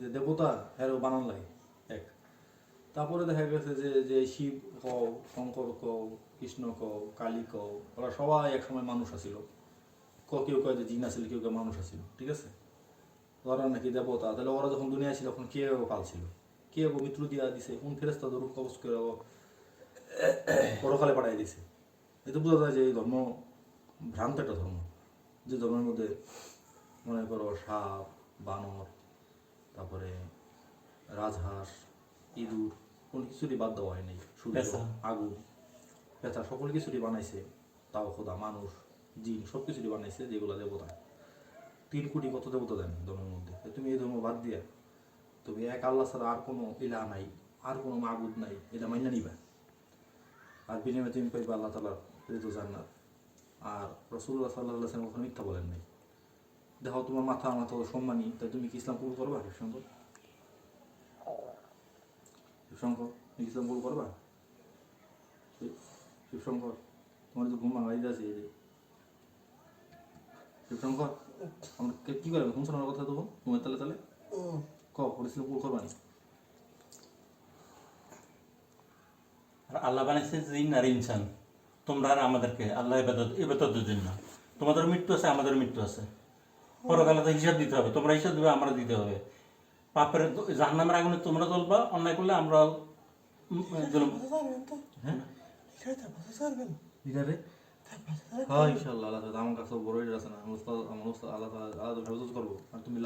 যে দেবতা হ্যারও বানান লাগে এক। তারপরে দেখা গেছে যে যে শিব কও, শঙ্কর কও, কৃষ্ণ কও, কালী কও, ওরা সবাই একসময় মানুষ আছিল। কেউ কয় যে জিন আছিল, কেউ কেউ মানুষ আছিল, ঠিক আছে। ওরা নাকি দেবতা, তাহলে ওরা যখন দুনিয়া ছিল তখন কে পাল ছিল, কে মৃত্যু দিয়া দিছে, কোন ফেরেস্তা রূপ কবচ করে পরকালে পাঠাই দিছে। এতে বোঝা যায় যে এই ধর্ম ভ্রান্ত একটা ধর্ম, যে ধর্মের মধ্যে মনে করো সাপ, বানর, তারপরে রাজহাঁস, ইঁদুর, কোন কিছুরই বাদ দেওয়া হয় নাই, সূর্য, আগুন, পেঁচা, সকল কিছুরই বানাইছে। তাও খোদা মানুষ, জিন সব কিছুরই বানাইছে, যেগুলো দেবতা। 3 কোটি কত দেবতা দেন ধর্মের মধ্যে। তুমি এই ধর্ম বাদ দিয়া তুমি এক আল্লাহ ছাড়া আর কোনো ইলাহ নাই, আর কোনো মাবুদ নাই, এটা মাইনা নিবা। আর বিনিময়ে তুমি পাইবা আল্লাহ তাআলার প্রেরিত জান্নাত। আর রাসূলুল্লাহ সাল্লাল্লাহু আলাইহি ওয়াসাল্লাম কখনো মিথ্যা বলেন নাই। দেখো তোমার মাথা আমার তো সম্মানী, তাই তুমি কি ইসলাম কবুল করবা? শিবশঙ্কর, শিবশঙ্কর, তুমি ইসলাম কবুল করবা? শিবশঙ্কর, তোমার যে ঘুম ভাঙাই আছে এই যে শিবশঙ্কর, আমরা কি করবে ঘুম শোনার কথা দেবো তোমার তালে তালে ইসলাম কবুল করবা নি? আল্লাহ বানাইছে জিন আর ইনসান, তোমরা আর আমাদেরকে আল্লাহ ইবাদতের জন্য। তোমাদের মৃত্যু আছে, আমাদের মৃত্যু আছে, পরকালে তো হিসাব দিতে হবে। তোমরা হিসাব দিবে, আমরা দিতে হবে। পাপের জাহান্নামের আগুনে তোমরা জ্বলবা, অন্যায় করলে আমরা হ্যাঁ রে, হ্যাঁ ইনশাআল্লাহ। আল্লাহ আমার কাছে বড় আছে না, আমার উস্তাদ আল্লাহ আল্লাহ হেফাজত করবো। আর তুমি